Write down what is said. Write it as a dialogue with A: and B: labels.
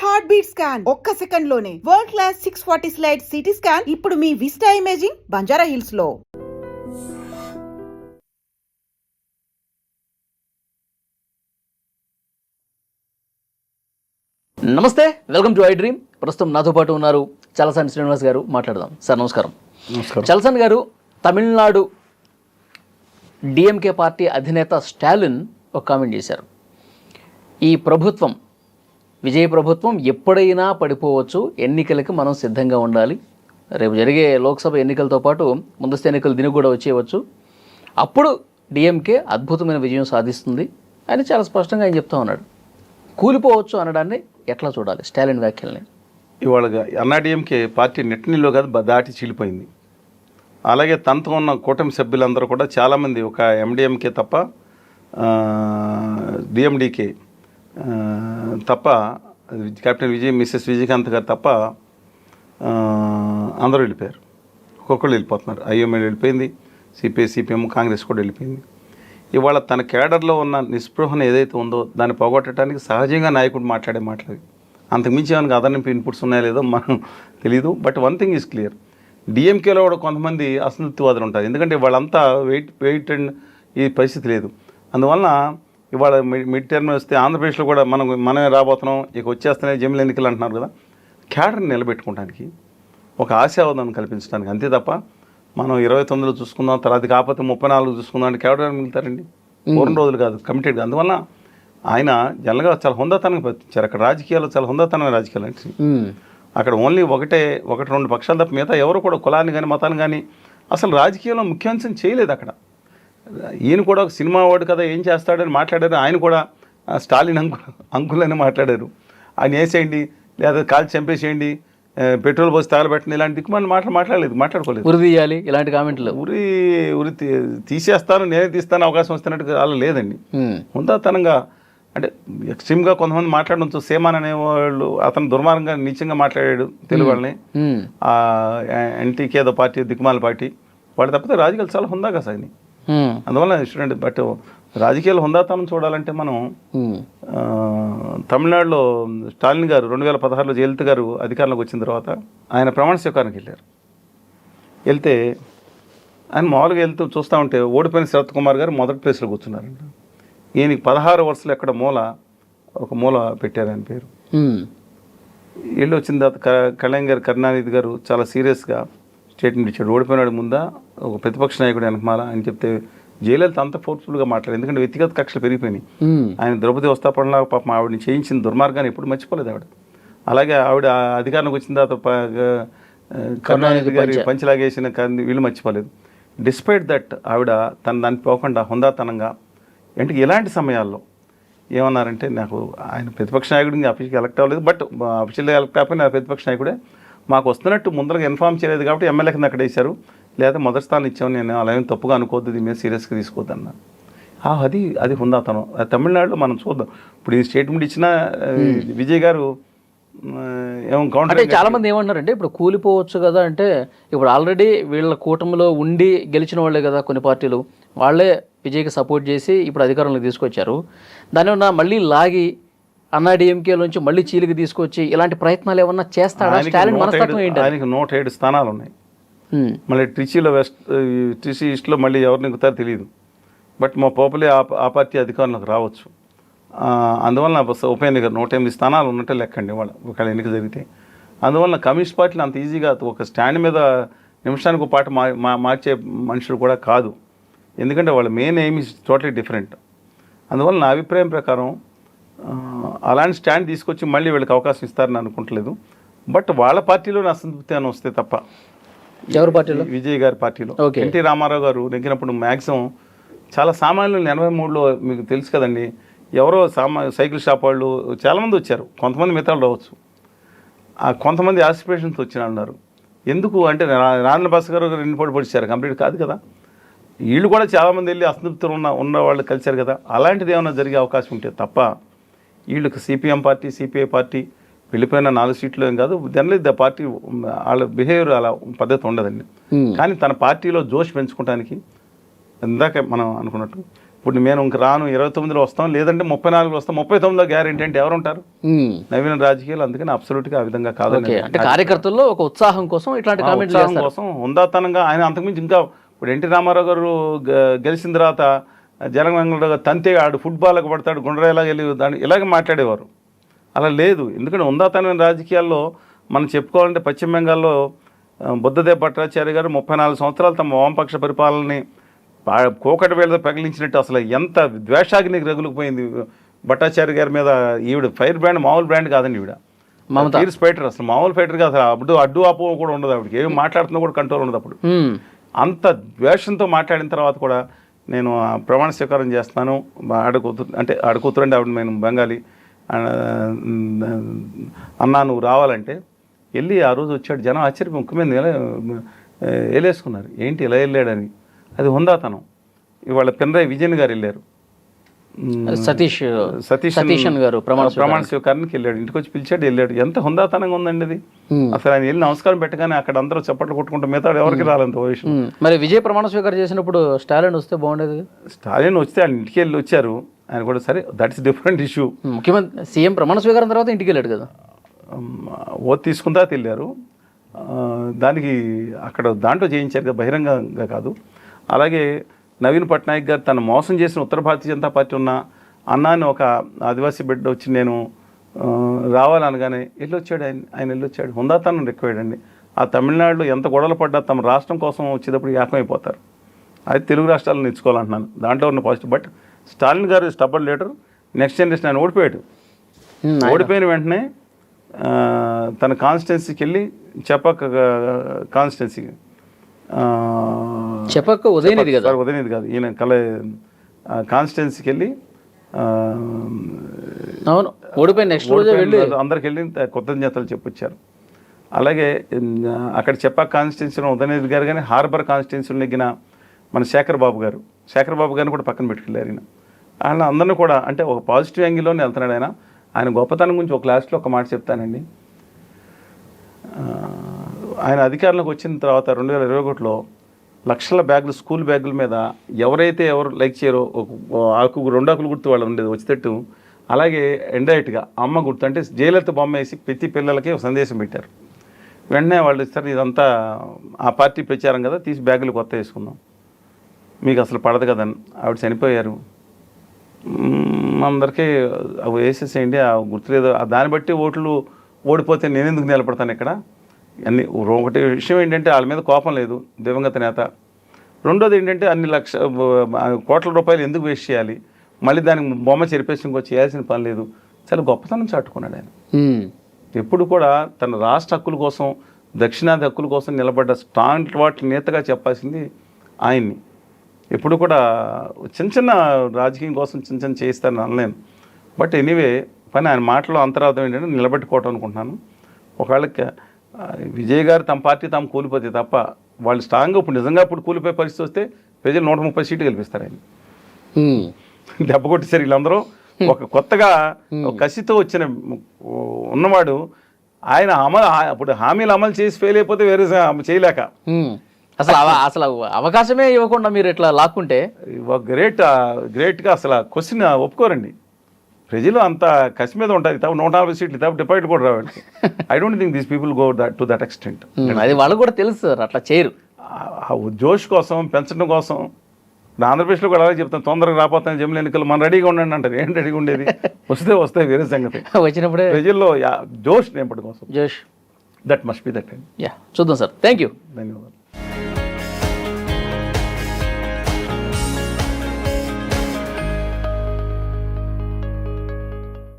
A: Heart beat scan ఒక్క second లోనే world class 640 slide CT scan ఇప్పుడు మీ విస్టా ఇమేజింగ్ బంజారా హిల్స్ లో.
B: నమస్తే, వెల్కమ్ టు ఐ డ్రీమ్. ప్రస్తుతం నాతో పాటు ఉన్నారు చలసాని శ్రీనివాస్ గారు. మాట్లాడదాం సార్. నమస్కారం. చలసాని గారు, తమిళనాడు డిఎంకే పార్టీ అధినేత స్టాలిన్ ఒక కామెంట్ చేశారు. ఈ ప్రభుత్వం, విజయ ప్రభుత్వం ఎప్పుడైనా పడిపోవచ్చు, ఎన్నికలకి మనం సిద్ధంగా ఉండాలి. రేపు జరిగే లోక్సభ ఎన్నికలతో పాటు ముందస్తు ఎన్నికలు దీనికి కూడా వచ్చేయవచ్చు. అప్పుడు డిఎంకే అద్భుతమైన విజయం సాధిస్తుంది అని చాలా స్పష్టంగా ఆయన చెప్తా ఉన్నాడు. కూలిపోవచ్చు అనడాన్ని ఎట్లా చూడాలి స్టాలిన్ వ్యాఖ్యల్ని?
C: ఇవాళ అన్నాడీఎంకే పార్టీ నెట్టినిలో కాదు దాటి చీలిపోయింది. అలాగే తనతో ఉన్న కూటమి సభ్యులందరూ కూడా చాలామంది ఒక ఎండిఎంకే తప్ప డిఎండికే తప్ప కెప్టెన్ మిస్సెస్ విజయకాంత్ గారు తప్ప అందరూ వెళ్ళిపోయారు. ఒక్కొక్కళ్ళు వెళ్ళిపోతున్నారు. ఐఎంఎల్ వెళ్ళిపోయింది, సిపిఐ సిపిఎం కాంగ్రెస్ కూడా వెళ్ళిపోయింది. ఇవాళ తన కేడర్లో ఉన్న నిస్పృహను ఏదైతే ఉందో దాన్ని పోగొట్టడానికి సహజంగా నాయకుడు మాట్లాడే మాటలు. అంతకుమించి ఏమైనా అదనపు ఇన్పుట్స్ ఉన్నాయో లేదో మనం తెలియదు. But one thing is clear, డిఎంకేలో కూడా కొంతమంది అసంతృప్తివాదులు ఉంటారు. ఎందుకంటే వాళ్ళంతా వెయిట్ అండ్ ఈ పరిస్థితి లేదు. అందువలన ఇవాళ మిడ్ టర్మ్ వస్తే ఆంధ్రప్రదేశ్లో కూడా మనమే రాబోతున్నాం, ఇక వచ్చేస్తేనే జమిలి ఎన్నికలు అంటున్నారు కదా. క్యాడర్ని నిలబెట్టుకోవడానికి, ఒక ఆశావాదాన్ని కల్పించడానికి, అంతే తప్ప మనం 29లో చూసుకుందాం, తర్వాత కాకపోతే 34 చూసుకుందాం అంటే క్యాడర్ మిగులుతారండి. 4 రోజులు కాదు, కమిటెడ్గా. అందువల్ల ఆయన జనరల్గా చాలా హుందాతనంగా ప్రవర్తించారు. అక్కడ రాజకీయాలు చాలా హుందాతనమైన రాజకీయాలు అంటే అక్కడ ఓన్లీ ఒకటి రెండు పక్షాలు తప్ప మిగతా ఎవరు కూడా కులాన్ని కానీ మతాన్ని కానీ అసలు రాజకీయంలో ముఖ్యాంశం చేయలేదు. అక్కడ ఈయన కూడా ఒక సినిమా వాడు కదా, ఏం చేస్తాడని మాట్లాడారు. ఆయన కూడా స్టాలిన్ అంకుల్ అని మాట్లాడారు. ఆయన వేసేయండి లేదా కాల్చి చంపేసేయండి, పెట్రోల్ పోసి తగలబెట్టండి, ఇలాంటి దిక్కుమని మాట్లాడుకోలేదు.
B: ఉరి తీయాలి ఇలాంటి కామెంట్లు,
C: ఉరి తీసేస్తాను, నేనే తీస్తాను, అవకాశం వస్తున్నట్టు అలా లేదండి. హుందాతనంగా అంటే ఎక్స్ట్రీమ్గా కొంతమంది మాట్లాడవచ్చు. సేమాన్ అనేవాళ్ళు అతను దుర్మార్గంగా నీచంగా మాట్లాడాడు తెలుగు వాళ్ళని. ఎన్టీకే ఏదో పార్టీ, దిక్కుమాల పార్టీ వాళ్ళు తప్పితే రాజకీయాలు చాలా హుందాగా సాగినాయి. అందువల్ల స్టూడెంట్ బట్ రాజకీయాలు హుందాతనం చూడాలంటే మనం తమిళనాడులో స్టాలిన్ గారు 2016లో జయలలిత గారు అధికారంలోకి వచ్చిన తర్వాత ఆయన ప్రమాణ స్వీకారానికి వెళ్తే ఆయన మామూలుగా వెళ్తూ చూస్తూ ఉంటే ఓడిపోయిన శరత్ కుమార్ గారు మొదటి ప్లేస్లో కూర్చున్నారంట. ఈయనకి 16 వరుసలు ఎక్కడ ఒక మూల పెట్టారు ఆయన పేరు. వీళ్ళు వచ్చిన తర్వాత కరుణానిధి గారు చాలా సీరియస్గా స్టేట్మెంట్ ఇచ్చాడు. ఓడిపోయినాడు ముందా ఒక ప్రతిపక్ష నాయకుడు వెనకమాల అని చెప్తే జయలలిత అంత ఫోర్స్ఫుల్గా మాట్లాడారు. ఎందుకంటే వ్యక్తిగత కక్షలు పెరిగిపోయినాయి. ఆయన ద్రౌపది వస్తాపడలా పాపం ఆవిడని చేయించిన దుర్మార్గాన్ని ఎప్పుడు మర్చిపోలేదు ఆవిడ. అలాగే ఆవిడ అధికారంలోకి వచ్చిన తర్వాత కరుణానిధి గారి పంచలాగేసిన వీళ్ళు మర్చిపోలేదు. డిస్పైట్ దట్ ఆవిడ దాన్ని పోకుండా హుందాతనంగా అంటే ఇలాంటి సమయాల్లో ఏమన్నారంటే, నాకు ఆయన ప్రతిపక్ష నాయకుడిని అఫీషియల్గా ఎలక్ట్ అవ్వలేదు, బట్ అఫీషియల్గా ఎలక్ట్ అయిపోయిన ప్రతిపక్ష నాయకుడే, మాకు వస్తున్నట్టు ముందరగా ఇన్ఫార్మ్ చేయలేదు కాబట్టి ఎమ్మెల్యే కింద అక్కడ వేశారు, లేదా మొదటి స్థానం ఇచ్చాము, నేను అలా ఏం తప్పుగా అనుకోవద్దు, దీని మీద సీరియస్గా తీసుకోవద్దు అన్న. అది హుందాతనం. తమిళనాడులో మనం చూద్దాం. ఇప్పుడు ఈ స్టేట్మెంట్ ఇచ్చిన విజయ్ గారు
B: అంటే చాలా మంది ఏమంటారంటే, ఇప్పుడు కూలిపోవచ్చు కదా అంటే, ఇప్పుడు ఆల్రెడీ వీళ్ళ కూటమిలో ఉండి గెలిచిన వాళ్ళే కదా కొన్ని పార్టీలు, వాళ్ళే విజయ్కి సపోర్ట్ చేసి ఇప్పుడు అధికారంలోకి తీసుకొచ్చారు. దానివల్ల మళ్ళీ లాగి అన్నాడీఎంకే నుంచి మళ్ళీ చీలికి తీసుకొచ్చి ఇలాంటి ప్రయత్నాలు ఏమన్నా చేస్తాడా స్టాలిన్? మనస్తత్వం ఏంటి?
C: ఆయనకి 107 స్థానాలు ఉన్నాయి. మళ్ళీ ట్రిచీలో ట్రిచీ ఈస్ట్లో మళ్ళీ ఎవరిని ఎక్కుతారో తెలియదు. బట్ మా పోపులే ఆ పార్టీ అధికారంలోకి రావచ్చు. అందువలన ఉప ఎన్నిక 108 స్థానాలు ఉన్నట్టే లెక్కండి వాళ్ళు ఒకవేళ ఎన్నిక జరిగితే. అందువలన కమ్యూనిస్ట్ పార్టీలు అంత ఈజీగా ఒక స్టాండ్ మీద నిమిషానికి ఒక పాట మార్చే మనుషులు కూడా కాదు. ఎందుకంటే వాళ్ళ main aim is totally different. అందువల్ల నా అభిప్రాయం ప్రకారం అలాంటి స్టాండ్ తీసుకొచ్చి మళ్ళీ వీళ్ళకి అవకాశం ఇస్తారని అనుకుంటలేదు. బట్ వాళ్ళ పార్టీలోనే అసంతృప్తి అని వస్తే తప్ప.
B: ఎవరి పార్టీలో?
C: విజయ్ గారి పార్టీలో. ఎన్టీ రామారావు గారు నెగ్గినప్పుడు మ్యాక్సిమం చాలా సామాన్యులు 83లో మీకు తెలుసు కదండి, ఎవరో సైకిల్ షాప్ వాళ్ళు చాలామంది వచ్చారు. కొంతమంది మిగతాలు రావచ్చు, కొంతమంది ఆస్పిరేషన్స్ వచ్చిన అన్నారు. ఎందుకు అంటే రాజన బస్ గారు 2 పోటీ పొడిచారు, కంప్లీట్ కాదు కదా. వీళ్ళు కూడా చాలామంది వెళ్ళి అసంతృప్తులు ఉన్న వాళ్ళు కలిశారు కదా. అలాంటిది ఏమైనా జరిగే అవకాశం ఉంటే తప్ప వీళ్ళకి సిపిఎం పార్టీ, సిపిఐ పార్టీ వెళ్ళిపోయిన 4 సీట్లు ఏం కాదు. జనరల్ ద పార్టీ వాళ్ళ బిహేవియర్ అలా పద్ధతి ఉండదండి. కానీ తన పార్టీలో జోష్ పెంచుకోవడానికి ఇందాక మనం అనుకున్నట్టు ఇప్పుడు నేను ఇంక రాను 29లో వస్తాం, లేదంటే 34 వస్తాం, 39లో గ్యారెంటీ అంటే ఎవరు ఉంటారు? నవీన రాజకీయాలు. అందుకని అబ్సల్యూట్గా ఆ విధంగా కాదు.
B: అంటే కార్యకర్తల్లో ఒక ఉత్సాహం కోసం ఇట్లాంటి కామెంట్లు
C: ఉత్సాహం కోసం, హుందాతనంగా ఆయన అంతకుమించి ఇంకా ఇప్పుడు ఎన్టీ రామారావు గారు గెలిచిన తర్వాత జలమంగళ తంతే ఆడు ఫుట్బాల్కి పడతాడు, గుండ్రాయిలాగా వెళ్ళి దాన్ని ఇలాగే మాట్లాడేవారు. అలా లేదు. ఎందుకంటే హుందాతనమైన రాజకీయాల్లో మనం చెప్పుకోవాలంటే పశ్చిమ బెంగాల్లో బుద్ధదేవ్ భట్టాచార్య గారు 34 సంవత్సరాలు తమ వామపక్ష పరిపాలనని కోకటి వేళతో ప్రకటించినట్టు అసలు ఎంత ద్వేషాగ్నికి రగులుకుపోయింది భట్టాచార్య గారి మీద. ఈవిడ ఫైర్ బ్రాండ్ మామూలు బ్రాండ్ కాదండి. ఈవిడ ఫైర్ ఫైటర్, అసలు మామూలు ఫైటర్ కాదు. అసలు అడ్డు ఆపు కూడా ఉండదు ఆవిడకి. ఏమి మాట్లాడుతున్నా కూడా కంట్రోల్ ఉండదు. అప్పుడు అంత ద్వేషంతో మాట్లాడిన తర్వాత కూడా నేను ప్రమాణ స్వీకారం చేస్తున్నాను, ఆడకూతురు అంటే ఆవిడ నేను బెంగాలీ అన్నా నువ్వు రావాలంటే వెళ్ళి ఆ రోజు వచ్చాడు. జనం ఆశ్చర్యం ముక్కు మీద వేలేసుకున్నారు, ఏంటి ఇలా వెళ్ళాడని. అది హుందాతనం. ఇవాళ పినరాయి విజయన్ గారు వెళ్ళారు,
B: సతీష్ గారు
C: ప్రమాణ స్వీకారానికి వెళ్ళాడు, ఇంటికి వచ్చి పిలిచాడు, వెళ్ళాడు. ఎంత హుందాతనంగా ఉందండి అది. అసలు ఆయన వెళ్ళి నమస్కారం పెట్టగానే అక్కడ అందరూ చప్పట్లు కొట్టుకుంటూ మిగతా ఎవరికి రాలంత విషయం.
B: మరి విజయ్ ప్రమాణ స్వీకారం చేసినప్పుడు స్టాలిన్ వస్తే బాగుండేది.
C: స్టాలిన్ వస్తే ఆయన ఇంటికి వెళ్ళి వచ్చారు. ఆయన కూడా సరే, దట్స్ డిఫరెంట్ ఇష్యూ.
B: ముఖ్యమంత్రి సీఎం ప్రమాణ స్వీకారం తర్వాత ఇంటికి వెళ్ళాడు కదా,
C: ఓత్ తీసుకున్న తర్వాత వెళ్ళారు. దానికి అక్కడ దాంట్లో చేయించారు కదా, బహిరంగంగా కాదు. అలాగే నవీన్ పట్నాయక్ గారు తను మోసం చేసిన ఉత్తర భారతీయ జనతా పార్టీ ఉన్న అన్నాన్ని ఒక ఆదివాసీ బిడ్డ వచ్చి నేను రావాలనగానే వెళ్ళొచ్చాడు. ఆయన వెళ్ళొచ్చాడు. హుందాతనం ఎక్కువేడండి. ఆ తమిళనాడులో ఎంత గొడవలు పడ్డా తమ రాష్ట్రం కోసం వచ్చేటప్పుడు ఏకమైపోతారు. అది తెలుగు రాష్ట్రాలను నేర్చుకోవాలంటున్నాను, దాంట్లో ఉన్న పాజిటివ్. బట్ స్టాలిన్ గారు స్టబల్ లీడర్, నెక్స్ట్ జనరేషన్. ఆయన ఓడిపోయాడు. ఓడిపోయిన వెంటనే తన కాన్స్టిట్యున్సీకి వెళ్ళి చెప్పక కాన్స్టిట్యున్సీకి
B: ఉదయనిధి
C: కాదు ఈయన కాన్స్టిట్యున్సీకి వెళ్ళి
B: ఓడిపోయిన నెక్స్ట్ రోజు వెళ్ళి
C: అందరికి వెళ్ళి కృతజ్ఞతలు చెప్పొచ్చారు. అలాగే అక్కడ చెప్పక కాన్స్టిట్యున్సీలో ఉదయనిధి గారు కానీ హార్బర్ కాన్స్టిట్యున్సీలో నెగ్గిన మన శేఖర్ బాబు గారిని కూడా పక్కన పెట్టుకెళ్ళారు. ఈయన ఆయన అందరినీ కూడా అంటే ఒక పాజిటివ్ యాంగిల్లోనే వెళ్తున్నాడు. ఆయన గొప్పతనం గురించి ఒక క్లాస్లో ఒక మాట చెప్తానండి. ఆయన అధికారంలోకి వచ్చిన తర్వాత 2021లో లక్షల బ్యాగులు, స్కూల్ బ్యాగుల మీద ఎవరు లైక్ చేయరో రెండు ఆకులు గుర్తు వాళ్ళు ఉండేది వచ్చేటట్టు, అలాగే ఇండైరెక్ట్గా అమ్మ గుర్తు అంటే జయలలిత బొమ్మ వేసి ప్రతి పిల్లలకి ఒక సందేశం పెట్టారు. వెంటనే వాళ్ళు ఇస్తారు, ఇదంతా ఆ పార్టీ ప్రచారం కదా, తీసి బ్యాగులు కొత్త వేసుకుందాం, మీకు అసలు పడదు కదని. ఆవిడ చనిపోయారు. అందరికీ అవి వేసేసేయండి, ఆ గుర్తులేదు. దాన్ని బట్టి ఓడిపోతే నేను ఎందుకు నిలబడతాను ఇక్కడ అన్ని. ఒకటి విషయం ఏంటంటే వాళ్ళ మీద కోపం లేదు, దివంగత నేత. రెండోది ఏంటంటే అన్ని కోట్ల రూపాయలు ఎందుకు వేస్ట్ చేయాలి, మళ్ళీ దానికి బొమ్మ చెరిపేసి ఇంకో చేయాల్సిన పని లేదు. చాలా గొప్పతనం చాటుకున్నాడు ఆయన. ఎప్పుడు కూడా తన రాష్ట్ర హక్కుల కోసం, దక్షిణాది హక్కుల కోసం నిలబడ్డ స్ట్రాంగ్ వాటి నేతగా చెప్పాల్సింది ఆయన్ని. ఎప్పుడు కూడా చిన్న రాజకీయం కోసం చిన్న చేయిస్తారని అనలేను. బట్ ఎనీవే పని ఆయన మాటలో అంతరార్థం ఏంటంటే నిలబెట్టుకోవటం అనుకుంటున్నాను. ఒకవేళ విజయ్ గారు తమ పార్టీ తాము కూలిపోతే తప్ప వాళ్ళు స్ట్రాంగ్గా ఇప్పుడు నిజంగా ఇప్పుడు కూలిపోయే పరిస్థితి వస్తే ప్రజలు 130 సీట్లు గెలిపిస్తారు ఆయన. దెబ్బ కొట్టేసారు వీళ్ళందరూ. ఒక కొత్తగా కసితో వచ్చిన ఉన్నవాడు ఆయన ఇప్పుడు హామీలు అమలు చేసి ఫెయిల్ అయిపోతే వేరే చేయలేక
B: అసలు అవకాశమే ఇవ్వకుండా మీరు ఇట్లా లాక్కుంటే
C: గ్రేట్గా అసలు క్వశ్చన్ ఒప్పుకోరండి. ప్రజలు అంత కసి మీద ఉంటుంది. 140 సీట్లు తప్ప డిపాజిట్ కూడా రావండి. I don't think these people go to that extent.
B: అది వాళ్ళకు కూడా తెలుసు సార్, అట్లా చేయరు.
C: జోష్ కోసం, పెంచడం కోసం. ఆంధ్రప్రదేశ్లో కూడా అలాగే చెప్తాను, తొందరగా రాపోతాను జమిలి ఎన్నికలు, మనం రెడీగా ఉండండి అంటారు. ఏం రెడీగా ఉండేది? వస్తే వేరే సంగతి.
B: వచ్చినప్పుడే
C: ప్రజల్లో జోష్ నింపడం కోసం.
B: జోష్
C: దట్ మస్ట్ బి దట్.
B: చూద్దాం సార్. Thank you.
C: ధన్యవాదాలు.